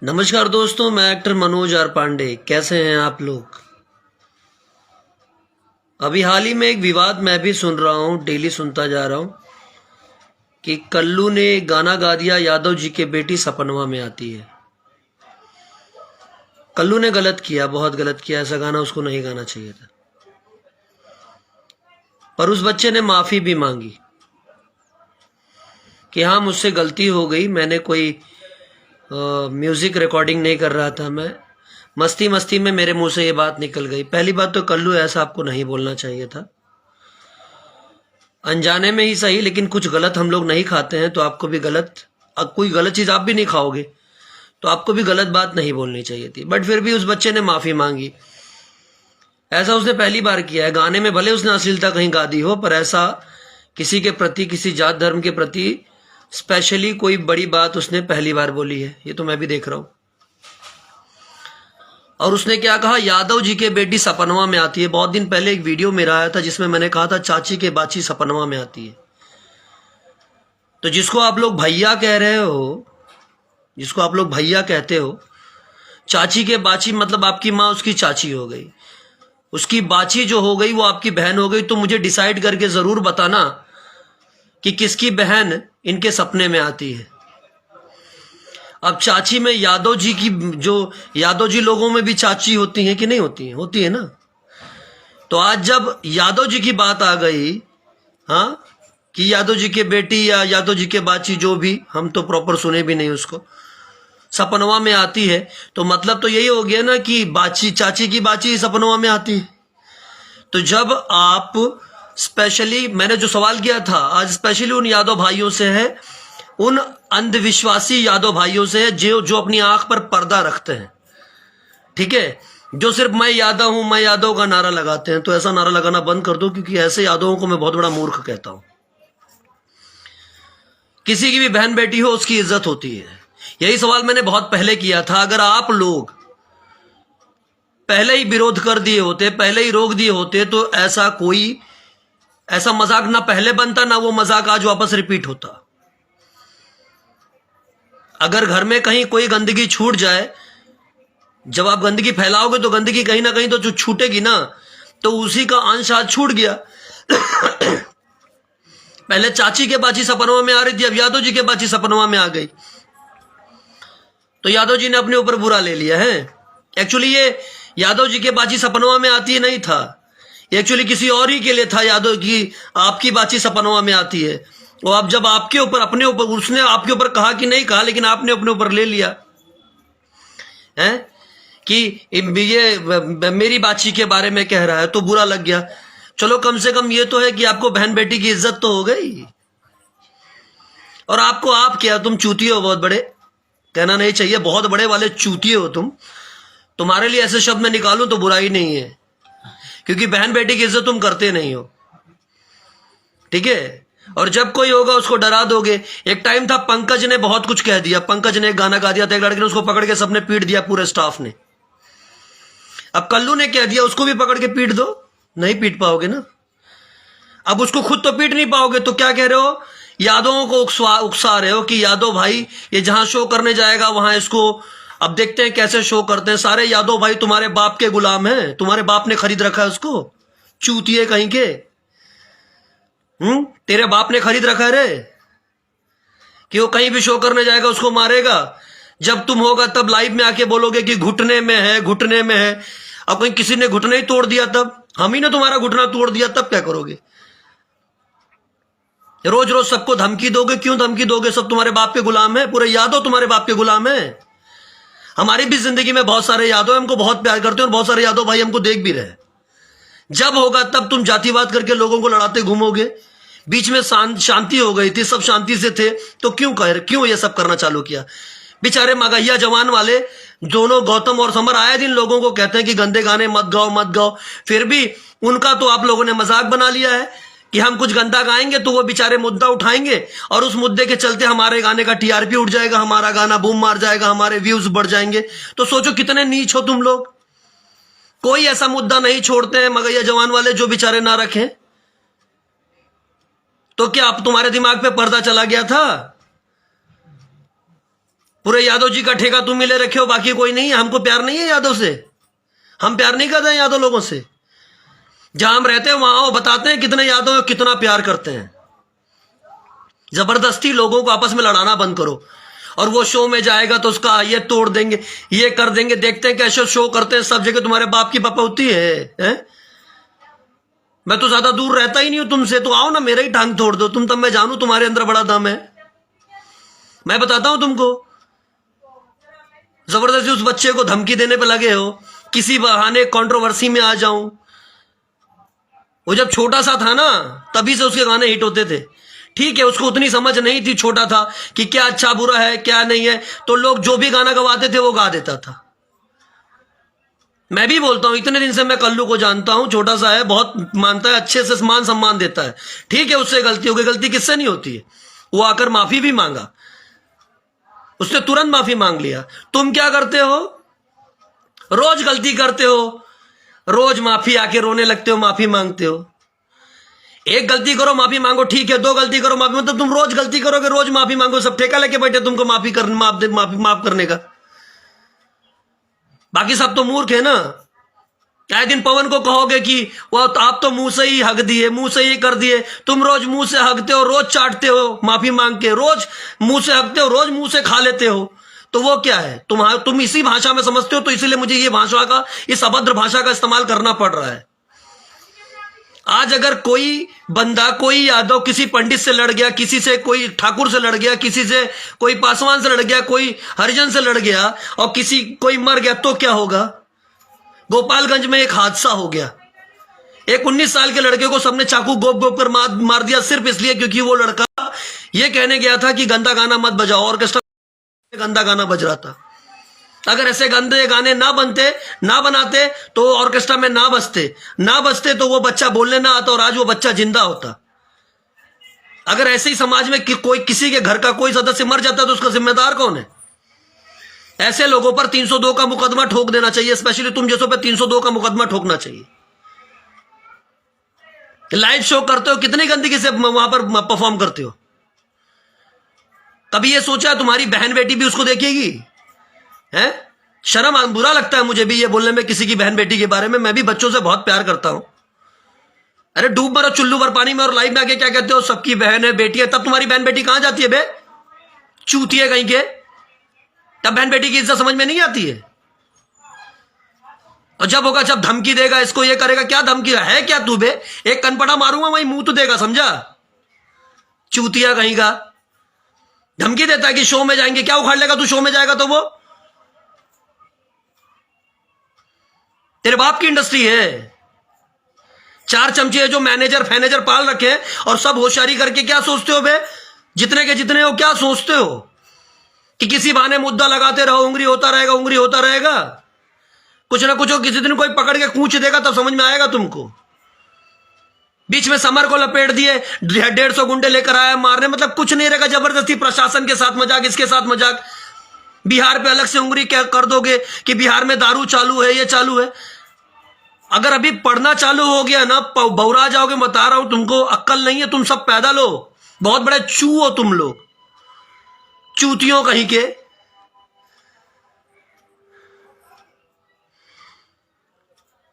नमस्कार दोस्तों, मैं एक्टर मनोज आर पांडे। कैसे हैं आप लोग? अभी हाल ही में एक विवाद मैं भी सुन रहा हूँ, डेली सुनता जा रहा हूँ कि कल्लू ने गाना गा दिया, यादव जी के बेटी सपनवा में आती है। कल्लू ने गलत किया, बहुत गलत किया। ऐसा गाना उसको नहीं गाना चाहिए था। पर उस बच्चे ने माफी भी मांगी कि हाँ, मुझसे गलती हो गई, मैंने कोई म्यूजिक रिकॉर्डिंग नहीं कर रहा था, मैं मस्ती मस्ती में मेरे मुंह से ये बात निकल गई। पहली बात तो कल्लू, ऐसा आपको नहीं बोलना चाहिए था, अनजाने में ही सही, लेकिन कुछ गलत हम लोग नहीं खाते हैं तो आपको भी कोई गलत चीज आप भी नहीं खाओगे तो आपको भी गलत बात नहीं बोलनी चाहिए थी। बट फिर भी उस बच्चे ने माफी मांगी। ऐसा उसने पहली बार किया है। गाने में भले उसने अश्लीलता कहीं गा दी हो, पर ऐसा किसी के प्रति, किसी जात धर्म के प्रति स्पेशली कोई बड़ी बात उसने पहली बार बोली है। ये तो मैं भी देख रहा हूं। और उसने क्या कहा, यादव जी के बेटी सपनवा में आती है। बहुत दिन पहले एक वीडियो मेरा आया था जिसमें मैंने कहा था चाची के बाची सपनवा में आती है। तो जिसको आप लोग भैया कह रहे हो, जिसको आप लोग भैया कहते हो, चाची के बाची मतलब आपकी माँ उसकी चाची हो गई, उसकी बाची जो हो गई वो आपकी बहन हो गई। तो मुझे डिसाइड करके जरूर बताना कि किसकी बहन इनके सपने में आती है। अब चाची में यादव जी की, जो यादव जी लोगों में भी चाची होती हैं कि नहीं होती हैं? होती है ना। तो आज जब यादव जी की बात आ गई, हाँ, कि यादव जी के बेटी या यादव जी के बाची, जो भी, हम तो प्रॉपर सुने भी नहीं उसको, सपनवा में आती है, तो मतलब तो यही हो गया ना कि बाची, चाची की बाची सपनवा में आती है। तो जब आप स्पेशली, मैंने जो सवाल किया था आज स्पेशली उन यादव भाइयों से है, उन अंधविश्वासी यादव भाइयों से है जो अपनी आंख पर पर्दा रखते हैं, ठीक है, जो सिर्फ मैं यादव हूं, मैं यादव का नारा लगाते हैं। तो ऐसा नारा लगाना बंद कर दो, क्योंकि ऐसे यादवों को मैं बहुत बड़ा मूर्ख कहता हूं। किसी की भी बहन बेटी हो, उसकी इज्जत होती है। यही सवाल मैंने बहुत पहले किया था। अगर आप लोग पहले ही विरोध कर दिए होते, पहले ही रोक दिए होते, तो ऐसा मजाक ना पहले बनता, ना वो मजाक आज वापस रिपीट होता। अगर घर में कहीं कोई गंदगी छूट जाए, जब आप गंदगी फैलाओगे तो गंदगी कहीं ना कहीं तो जो छूटेगी ना, तो उसी का अंश आज छूट गया। पहले चाची के बाची सपनवा में आ रही थी, अब यादव जी के बाची सपनवा में आ गई। तो यादव जी ने अपने ऊपर बुरा ले लिया है। एक्चुअली ये यादव जी के बाची सपनवा में आती है नहीं था, एक्चुअली किसी और ही के लिए था। यादव की आपकी बाची सपनवा में आती है। और अब जब आपके ऊपर, अपने ऊपर, उसने आपके ऊपर कहा कि नहीं कहा, लेकिन आपने अपने ऊपर ले लिया है कि ये मेरी बाची के बारे में कह रहा है, तो बुरा लग गया। चलो, कम से कम ये तो है कि आपको बहन बेटी की इज्जत तो हो गई। और आपको, आप क्या, तुम चूतिए हो बहुत बड़े, कहना नहीं चाहिए, बहुत बड़े वाले चूतिए हो तुम। तुम्हारे लिए ऐसे शब्द में निकालूं तो बुराई नहीं है, क्योंकि बहन बेटी की इज्जत तुम करते नहीं हो, ठीक है। और जब कोई होगा उसको डरा दोगे। एक टाइम था, पंकज ने बहुत कुछ कह दिया। पंकज ने एक गाना गा दिया था, एक लड़के ने उसको पकड़ के सबने पीट दिया, पूरे स्टाफ ने। अब कल्लू ने कह दिया, उसको भी पकड़ के पीट दो। नहीं पीट पाओगे ना। अब उसको खुद तो पीट नहीं पाओगे, तो क्या कह रहे हो, यादवों को उकसा रहे हो कि यादव भाई ये जहां शो करने जाएगा वहां इसको, अब देखते हैं कैसे शो करते हैं। सारे यादव भाई तुम्हारे बाप के गुलाम हैं, तुम्हारे बाप ने खरीद रखा है उसको, चूतिए कहीं के। तेरे बाप ने खरीद रखा है रे, कि वो कहीं भी शो करने जाएगा उसको मारेगा। जब तुम होगा तब लाइव में आके बोलोगे कि घुटने में है, घुटने में है। अब कहीं किसी ने घुटने ही तोड़ दिया, तब हम ही ने तुम्हारा घुटना तोड़ दिया, तब क्या करोगे? रोज रोज सबको धमकी दोगे। क्यों धमकी दोगे? सब तुम्हारे बाप के गुलाम है, पूरे यादव तुम्हारे बाप के गुलाम है। हमारी भी जिंदगी में बहुत सारे यादव हमको बहुत प्यार करते हैं, और बहुत सारे यादव भाई हमको देख भी रहे। जब होगा तब तुम जातिवाद करके लोगों को लड़ाते घूमोगे। बीच में शांति हो गई थी, सब शांति से थे, तो क्यों ये सब करना चालू किया? बेचारे मगहिया जवान वाले दोनों, गौतम और समर, आए दिन लोगों को कहते हैं कि गंदे गाने मत गाओ मत गाओ। फिर भी उनका तो आप लोगों ने मजाक बना लिया है कि हम कुछ गंदा गाएंगे तो वो बेचारे मुद्दा उठाएंगे, और उस मुद्दे के चलते हमारे गाने का टीआरपी उठ जाएगा, हमारा गाना बूम मार जाएगा, हमारे व्यूज बढ़ जाएंगे। तो सोचो कितने नीच हो तुम लोग। कोई ऐसा मुद्दा नहीं छोड़ते हैं मगहिया जवान वाले जो बेचारे ना रखें। तो क्या अब तुम्हारे दिमाग पे पर्दा चला गया था? पूरे यादव जी का ठेका तुम ही ले रखे हो, बाकी कोई नहीं है। हमको प्यार नहीं है यादव से, हम प्यार नहीं करते हैं यादव लोगों से। जहां हम रहते हैं वहां वो बताते हैं कितने यादव कितना प्यार करते हैं। जबरदस्ती लोगों को आपस में लड़ाना बंद करो। और वो शो में जाएगा तो उसका ये तोड़ देंगे, ये कर देंगे। देखते हैं कैसे शो करते हैं सब जगह, तुम्हारे बाप की पपौती है? मैं तो ज्यादा दूर रहता ही नहीं हूं तुमसे, तो आओ ना मेरा ही टांग तोड़ दो तुम, तब मैं जानू तुम्हारे अंदर बड़ा दम है। मैं बताता हूं तुमको। जबरदस्ती उस बच्चे को धमकी देने पे लगे हो, किसी बहाने कंट्रोवर्सी में आ जाऊं। वो जब छोटा सा था ना तभी से उसके गाने हिट होते थे। ठीक है, उसको उतनी समझ नहीं थी, छोटा था, कि क्या अच्छा बुरा है क्या नहीं है, तो लोग जो भी गाना गवाते थे वो गा देता था। मैं भी बोलता हूं, इतने दिन से मैं कल्लू को जानता हूं, छोटा सा है, बहुत मानता है, अच्छे से मान सम्मान देता है। ठीक है, उससे गलती हो गई, गलती किससे नहीं होती है। वो आकर माफी भी मांगा, उसने तुरंत माफी मांग लिया। तुम क्या करते हो, रोज गलती करते हो, रोज माफी आके रोने लगते हो, माफी मांगते हो। एक गलती करो माफी मांगो, ठीक है, दो गलती करो माफी, मतलब तुम रोज गलती करोगे रोज माफी मांगो, सब ठेका लेके बैठे तुमको माफ करने का। बाकी सब तो मूर्ख है ना। आए दिन पवन को कहोगे कि वो आप तो मुंह से ही हक दिए, मुंह से ही कर दिए। तुम रोज मुंह से हकते हो, रोज चाटते हो माफी मांग के, रोज मुंह से हकते हो, रोज मुंह से खा लेते हो। तो वो क्या है, तुम इसी भाषा में समझते हो, तो इसीलिए मुझे ये भाषा का, इस अभद्र भाषा का इस्तेमाल करना पड़ रहा है। आज अगर कोई बंदा, कोई यादव किसी पंडित से लड़ गया, किसी से कोई ठाकुर से लड़ गया, किसी से कोई पासवान से लड़ गया, कोई हरिजन से लड़ गया और कोई मर गया, तो क्या होगा। गोपालगंज में एक हादसा हो गया, एक 19 साल के लड़के को सबने चाकू गोप गोप कर मार दिया, सिर्फ इसलिए क्योंकि वो लड़का ये कहने गया था कि गंदा गाना मत बजाओ। ऑर्केस्ट्रा गंदा गाना बज रहा था। अगर ऐसे गंदे गाने ना बनाते तो ऑर्केस्ट्रा में ना बजते तो वो बच्चा बोलने ना आता और आज वो बच्चा जिंदा होता। अगर ऐसे ही समाज में कोई किसी के घर का कोई सदस्य मर जाता तो उसका जिम्मेदार कौन है। ऐसे लोगों पर 302 का मुकदमा ठोक देना चाहिए, स्पेशली तुम जैसों पे 302 का मुकदमा ठोकना चाहिए। लाइव शो करते हो, कितनी गंदगी से वहां पर परफॉर्म करते हो। कभी ये सोचा तुम्हारी बहन बेटी भी उसको देखेगी है? शर्म, बुरा लगता है मुझे भी ये बोलने में किसी की बहन बेटी के बारे में। मैं भी बच्चों से बहुत प्यार करता हूं। अरे डूब मरो चुल्लू भर पानी में और लाइव में आके क्या कहते हो सबकी बहन है बेटी है। तब तुम्हारी बहन बेटी कहां जाती है बे, चूतिए कहीं के। तब बहन बेटी की इज्जत समझ में नहीं आती है। और जब होगा, जब धमकी देगा, इसको ये करेगा, क्या धमकी है क्या तू बे, एक कनपटा मारूंगा वही मुंह तो देगा, समझा, चूतिया कहीं का। धमकी देता है कि शो में जाएंगे, क्या उखाड़ लेगा तू शो में जाएगा तो। वो तेरे बाप की इंडस्ट्री है, 4 चमचे है जो मैनेजर पाल रखे और सब होशियारी करके क्या सोचते हो बे, जितने के जितने हो, क्या सोचते हो कि किसी बहाने मुद्दा लगाते रहो, उंगली होता रहेगा। कुछ ना कुछ हो, किसी दिन कोई पकड़ के कूच देगा तब समझ में आएगा तुमको। बीच में समर को लपेट दिए, 150 गुंडे लेकर आया मारने, मतलब कुछ नहीं रहेगा। जबरदस्ती प्रशासन के साथ मजाक, इसके साथ मजाक। बिहार पे अलग से उंगली क्या कर दोगे कि बिहार में दारू चालू है, ये चालू है। अगर अभी पढ़ना चालू हो गया ना, बौरा जाओगे, बता रहा हूं तुमको। अक्ल नहीं है, तुम सब पैदल हो, बहुत बड़े चू हो तुम लोग, चूतियों कहीं के।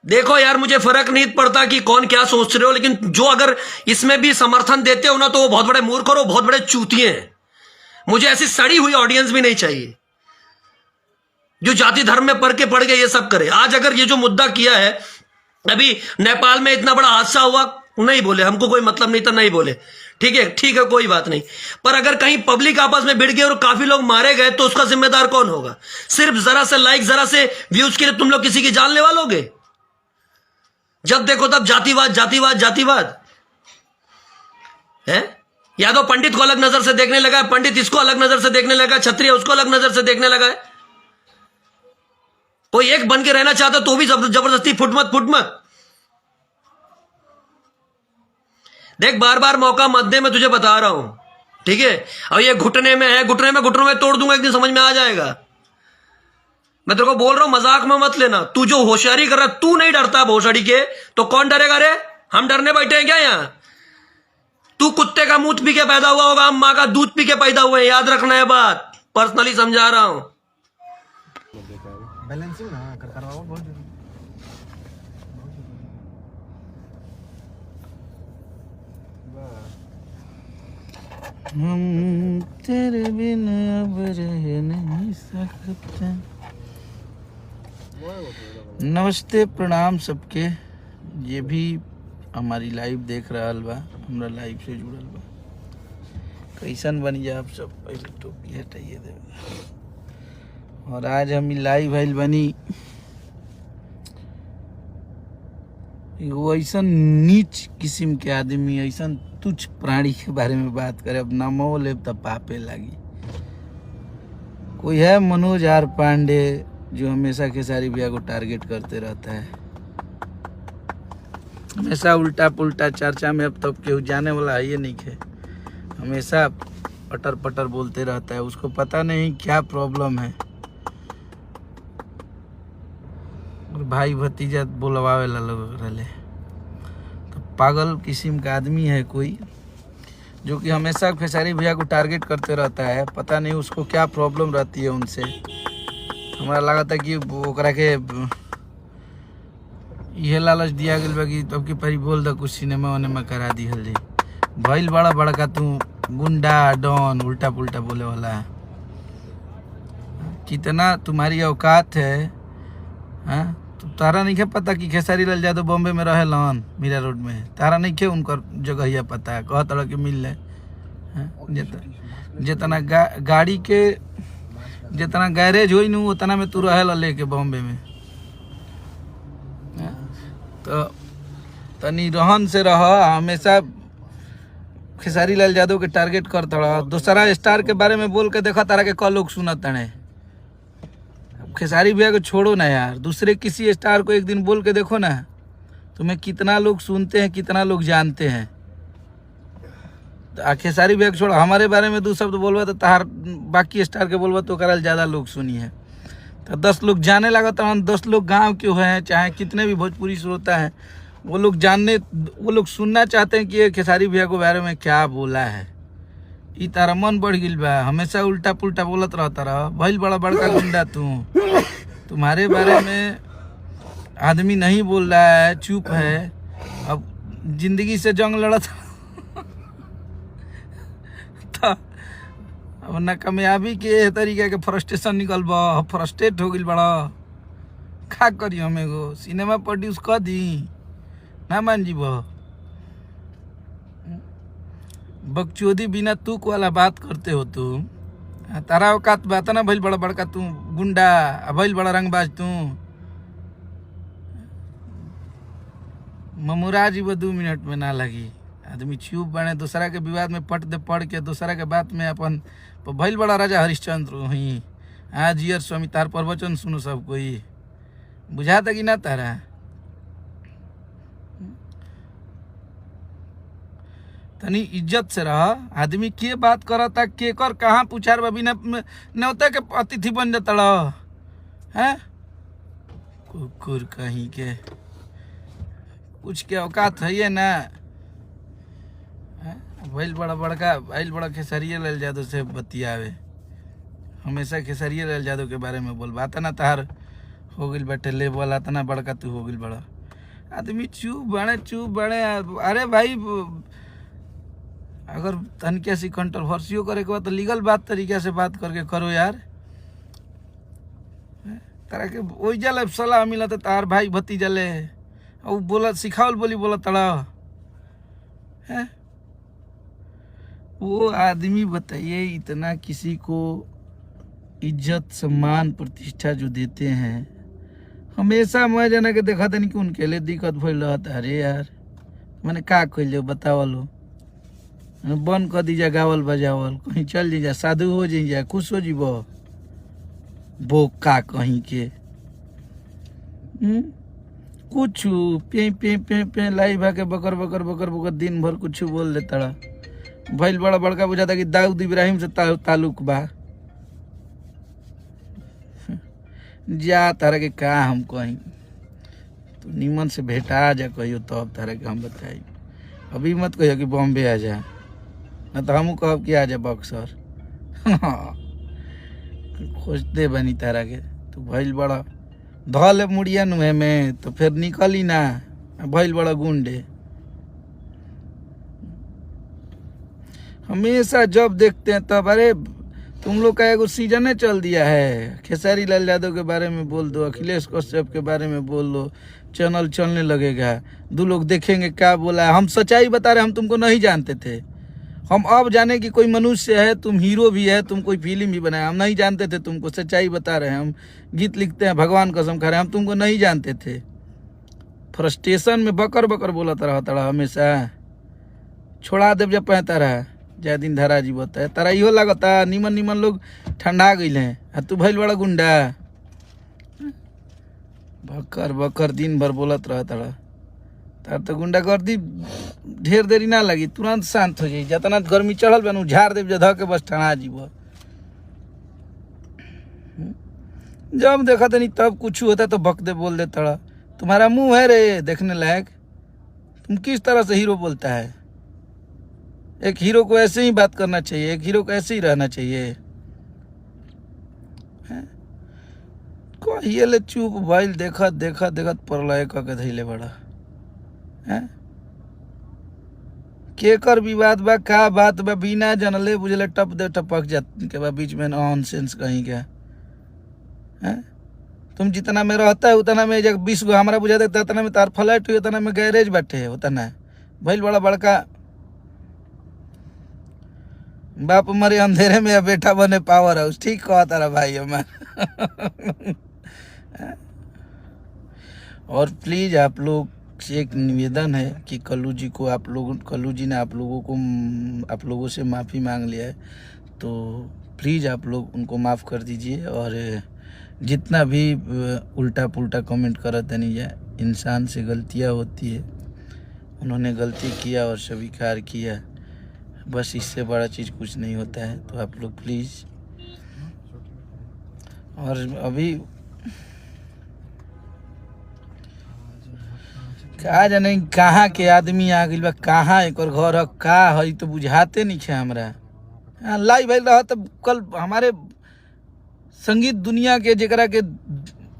देखो यार, मुझे फर्क नहीं पड़ता कि कौन क्या सोच रहे हो, लेकिन जो अगर इसमें भी समर्थन देते हो ना तो वो बहुत बड़े मूर्ख और बहुत बड़े चूतिए हैं। मुझे ऐसी सड़ी हुई ऑडियंस भी नहीं चाहिए जो जाति धर्म में पढ़ के ये सब करे। आज अगर ये जो मुद्दा किया है, अभी नेपाल में इतना बड़ा हादसा हुआ, नहीं बोले, हमको कोई मतलब नहीं था, नहीं बोले, ठीक है, कोई बात नहीं। पर अगर कहीं पब्लिक आपस में भिड़ गई और काफी लोग मारे गए तो उसका जिम्मेदार कौन होगा। सिर्फ जरा से लाइक, जरा से व्यूज के लिए तुम लोग किसी की जान लेवा लोगे। जब देखो तब जातिवाद है। यादव पंडित को अलग नजर से देखने लगा है, पंडित इसको अलग नजर से देखने लगा है, क्षत्रिय उसको अलग नजर से देखने लगा है। कोई एक बन के रहना चाहता तो भी जबरदस्ती फुट मत। देख, बार बार मौका मत दे, मैं तुझे बता रहा हूं, ठीक है। और ये घुटने में घुटनों में तोड़ दूंगा, एक दिन समझ में आ जाएगा। मैं तेरे को बोल रहा हूं, मजाक में मत लेना। तू जो होशियारी कर रहा है, तू नहीं डरता भोसड़ी के, तो कौन डरेगा रे। हम डरने बैठे हैं क्या यहां। तू कुत्ते का मूत पी के पैदा हुआ होगा, हम मां का दूध पी के पैदा हुए हैं, याद रखना है बात। पर्सनली समझा रहा हूं। बैलेंसिंग ना करवाओ बहुत जरूरी। हम तेरे बिना अब रह नहीं सकते। नमस्ते प्रणाम सबके, ये भी हमारी लाइव देख रहा बा, हमरा लाइव से जुड़ल बा। कैसन बनी जा आप सब, पहले टोपी हटाइए दे। और आज हम लाइव आइल बनी एगो ऐसा नीच किस्म के आदमी, ऐसा तुच्छ प्राणी के बारे में बात करे। अब नामो लेब तब पापे लगी। कोई है मनोज आर पांडे जो हमेशा खेसारी भैया को टारगेट करते रहता है, हमेशा उल्टा पुल्टा चर्चा में। अब तब केहू जाने वाला है ये नहीं है, हमेशा पटर पटर बोलते रहता है। उसको पता नहीं क्या प्रॉब्लम है। और भाई भतीजा बोलवावे ला लोग रहे, तो पागल किस्म का आदमी है कोई, जो कि हमेशा खेसारी भैया को टारगेट करते रहता है। पता नहीं उसको क्या प्रॉब्लम रहती है उनसे। हमारा लगा था कि ओकरा के यह लालच दिया गया बा कि तब की परी बोल द कुछ सिनेमा उनेमा करा दी हल्दी। भइल बड़ा बड़का तू गुंडा डॉन उल्टा पुल्टा बोले वाला है। कितना तुम्हारी औकात है, हाँ? तो तारा नहीं के पता कि खेसारी लाल यादव बॉम्बे में रहे लन मीरा रोड में। तारा नहीं के उनकर जगह यह पता है, कह तरह के मिल ले। जितना गाड़ी के जितना गैरेज हो नू उतना में तू रहे लेके बॉम्बे में। तो तनी रहन से रह, हमेशा खेसारी लाल यादव के टारगेट करता रहा। दूसरा स्टार के बारे में बोल के देखा तारा के कल लोग सुनत है। खेसारी भैया को छोड़ो ना यार, दूसरे किसी स्टार को एक दिन बोल के देखो ना, तुम्हें कितना लोग सुनते हैं, कितना लोग जानते हैं। खेसारी भैया को छोड़ो, हमारे बारे में 2 शब्द बोलबा तो तार बाकी स्टार के बोलबा तो करल ज़्यादा लोग सुनी है। तो 10 लोग जाने लगा तो 10 लोग गांव के हैं, चाहे कितने भी भोजपुरी श्रोता हैं, वो लोग सुनना चाहते हैं कि ये खेसारी भैया को बारे में क्या बोला है। ई तारा मन बढ़ गिल बा, हमेशा उल्टा पुल्टा बोलत रहता रहा। भइल बड़ा बड़का गुंडा तू, तुम्हारे बारे में आदमी नहीं बोल रहा है, चुप है। अब जिंदगी से जंग लड़त अब नाकामयाबी के तरीके के फ्रस्ट्रेशन निकल बा, फ्रस्ट्रेट हो गई बड़ा। का करी हम एगो सिनेमा प्रोड्यूस कर दी ना मान जी बकचोदी बिना तुक वाला बात करते हो तुम। तारा औकात बात ना भइल बड़ा बड़का तू गुंडा, भइल बड़ा रंगबाज तू। ममुरा जी 2 मिनट में ना लगी। आदमी चुप बने, दूसरा के विवाद में पढ़ के दूसरा के बात में अपन भइल बड़ा राजा हरिश्चंद्र हुई। आज जियर स्वामी तार प्रवचन सुनो सब कोई, बुझाता कि ना तारा। तनी इज्जत से रह। आदमी के बात करता, केकर कहाँ पूछार बा, बिना न्योता के अतिथि बन जाता है। कुकुर कहीं के, कुछ के औकात है ये ना। भइल बड़ा खेसारी लाल यादव से बतियावे, हमेशा खेसारी लाल यादव के बारे में बोल। बात ना तार हो गई बैठे लेवल, इतना बड़का तू हो गई बड़ा आदमी। चुप बड़े। अरे भाई, अगर तनके सी कंट्रोवर्सियो करे के बाद तो लीगल बात तरीका से बात करके करो यार। तारा के वही जल सलाह मिला तो तार भाई भतीजा ले और बोला सिखावल बोला तड़ा है। वो आदमी बताइए, इतना किसी को इज्जत सम्मान प्रतिष्ठा जो देते हैं, हमेशा मैं जाना के देखा था नहीं कि उनके लिए दिक्कत भइल रहता। अरे यार मैंने का कह बतावलो, बंद कर दीजा गावल बजावल, कहीं चल जीजा, साधु हो जीजा, खुश हो जीबो। बोका कहीं के कुछ पे पे पे पे लाई भागे बकर दिन भर कुछ बोल देता। भइल बड़ा बड़का बुझाता कि दाऊद इब्राहिम से ताल्लुक बा। जा तारा के का हम कहीं, तो नीमन से भेटा जा कहियो तब तारा के हम बताई। अभी मत कहियो कि बॉम्बे आ जा, ना तो हम कहब कि आ जा बक्सर। खोजते बनी तारा के तू भइल बड़ा धल मुड़िया नुहे में तो फिर निकली ना भइल बड़ा गुंडे। हमेशा जब देखते हैं तब अरे तुम लोग का एगो सीजन चल दिया है, खेसारी लाल यादव के बारे में बोल दो, अखिलेश कश्यप के बारे में बोल दो, चैनल चलने लगेगा, दो लोग देखेंगे क्या बोला है। हम सच्चाई बता रहे, हम तुमको नहीं जानते थे, हम अब जाने कि कोई मनुष्य है, तुम हीरो भी है, तुम कोई फिल्म भी बनाए, हम नहीं जानते थे तुमको, सच्चाई बता रहे हैं। हम गीत लिखते हैं, भगवान कसम खा रहे हैं, हम तुमको नहीं जानते थे। फ्रस्ट्रेशन में बकर बकर बोला रहा तड़ा हमेशा, छोड़ा देव जब पहता रहा जय दिन धरा जी बताए तारा इहो लगता निमन निमन लोग ठंडा गई हैं, तू भइल बड़ा गुंडा बकर बकर दिन भर बोलत रहा तड़ा। तार तो गुंडा गर्दी ढेर देरी ना लगी, तुरंत शांत हो जाई, जितना गर्मी चढ़ल बन झाड़ देव जधा के बस ठंडा जीव। जब देखा तनी तब कुछ होता तो बक दे बोल दे तड़ा, तुम्हारा मुंह है रे देखने लायक, तुम किस तरह से हीरो बोलता है। एक हीरो को ऐसे ही बात करना चाहिए, एक हीरो को ऐसे ही रहना चाहिए। कहिए ले चुप भाई, देखत देखत देखत परलय के धैले बड़ा है। केकर विवाद बा का बात बा बिना जनले बुझले टप दे टपक जात के बा बीच में नॉनसेंस कहीं क्या है। तुम जितना में रहता है उतना में जब 20 गो हमारा बुझा देता उतना में तार फ्लैट हुई, उतना में गैरेज बैठे उतना भइल बड़ा बड़का बाप मरे अंधेरे में या बेटा बने पावर हाउस। ठीक कहा तारा भाई हमारा। और प्लीज आप लोग से एक निवेदन है कि कल्लू जी ने आप लोगों से माफ़ी मांग लिया है, तो प्लीज़ आप लोग उनको माफ़ कर दीजिए। और जितना भी उल्टा पुल्टा कमेंट करते नहीं है, इंसान से गलतियां होती है, उन्होंने गलती किया और स्वीकार किया, बस इससे बड़ा चीज़ कुछ नहीं होता है। तो आप लोग प्लीज़, और अभी कहा जाने कहाँ के आदमी आ गई बा, कहाँ एक और घर है का है तो बुझाते नहीं है हमरा। लाइव भइल रहा तब कल हमारे संगीत दुनिया के जेकरा के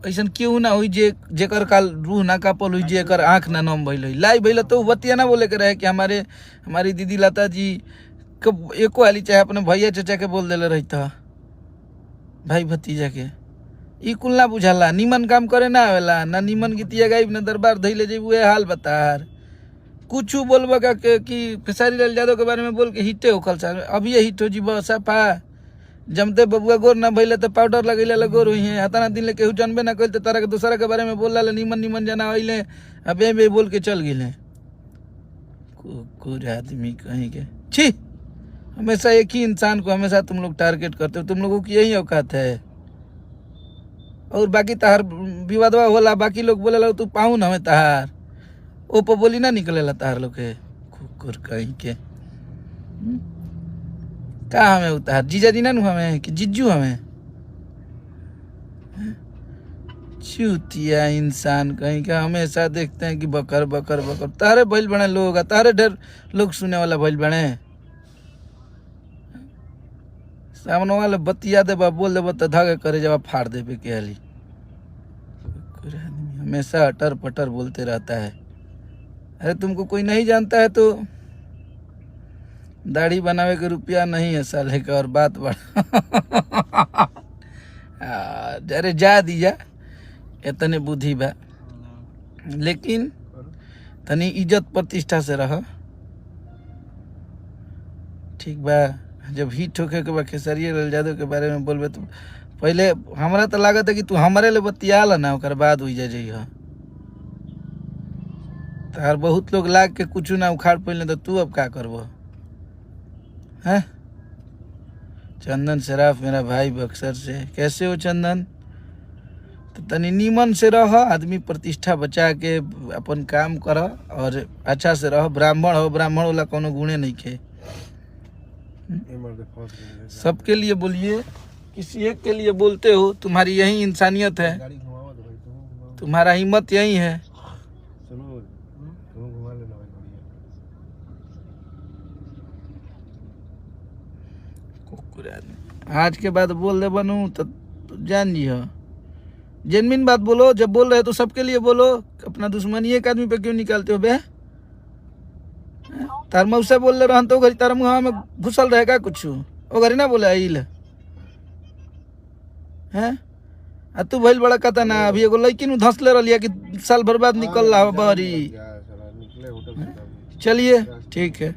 ऐसा क्यों ना हुई जेकर काल रूह ना कापल हुई, जेकर आँख ना नम भइल हुई। लाइव भइल तो बतिया ना बोले के रहे कि हमारी दीदी लता जी कब एको हाली चाहे अपने भैया चचा के बोल देले रही था, भाई भतीजा के ई कुल ना बुझाला, निमन काम करे ना आवेला, ना निमन गीतिया गाइब ना दरबार धैले जेब उहे हाल बतार। कुछ बोलबा का कि खेसारी लाल यादव के बारे में बोल के हिटे होखल सा, अब ये हिट हो जी सफा जमते बबुआ गोर ना भइले तो पाउडर लगैले गोर हुई है, हतना दिन ले केहू जानबे ना कइल तो तारा के दूसरा के बारे में बोल लाले निमन निमन जना आइले अबे बे बोल के चल गिले। कुकुर आदमी कहीं के छी। हमेशा एक ही इंसान को हमेशा तुम लोग टारगेट करते हो, तुम लोगों की यही औकात है। और बाकी तहार विवादवा होला, बाकी लोग बोले लो तू पाऊन हमें तहार ओपो बोली ना निकलेला तहार लोग के कुकुर कहीं के। का हमें उतार जीजा जी ना हमें कि जिज्जू हमें चूतिया इंसान कहीं का। हमेशा देखते हैं कि बकर बकर बकर, तारे भइल बने लोग, तारे ढेर लोग सुने वाला भइल बने। सामने वाले बतिया देबा बोल देबा तो धागे करे जब फाड़ देबे के हाली। हमेशा अटर पटर बोलते रहता है। अरे तुमको कोई नहीं जानता है तो दाढ़ी बनावे के रुपया नहीं है साले का, और बात बढ़ा। अरे जा दीजा इतने बुद्धि बा, लेकिन तनी इज्जत प्रतिष्ठा से रह, ठीक बा। जब हिट होके के बाद खेसारी लाल यादव के बारे में बोलबे तो पहले हमरा तो लागत है कि तू हमारे लिए बतियाला ना, ओकर बाद हुई जा जाइ। तार बहुत लोग लाग के कुछ ना उखाड़ पहले तो तू अब क्या करबो है। चंदन सराफ मेरा भाई बक्सर से, कैसे हो चंदन? तो तनी नीमन से रह, आदमी प्रतिष्ठा बचा के अपन काम कर और अच्छा से रह। ब्राह्मण हो, ब्राह्मण वाला कोनो गुणे नहीं खे। सबके लिए बोलिए, किसी एक के लिए बोलते हो, तुम्हारी यही इंसानियत है, तुम्हारा हिम्मत यही है। कुकुर आदमी। आज के बाद बोल दे बनू तो जान जी हो, जेनविन बात बोलो, जब बोल रहे हो तो सबके लिए बोलो, अपना दुश्मनी एक आदमी पे क्यों निकालते हो बे? तार मौसा बोल रहे रहन तो घरी तार मुँह में घुसल रहेगा कुछ, वो घरी ना बोले आइल है। आ तू भइल बड़ा कता ना, अभी एगो लड़की धंसले रहिए कि साल भर बाद निकल रहा बहरी। चलिए ठीक है।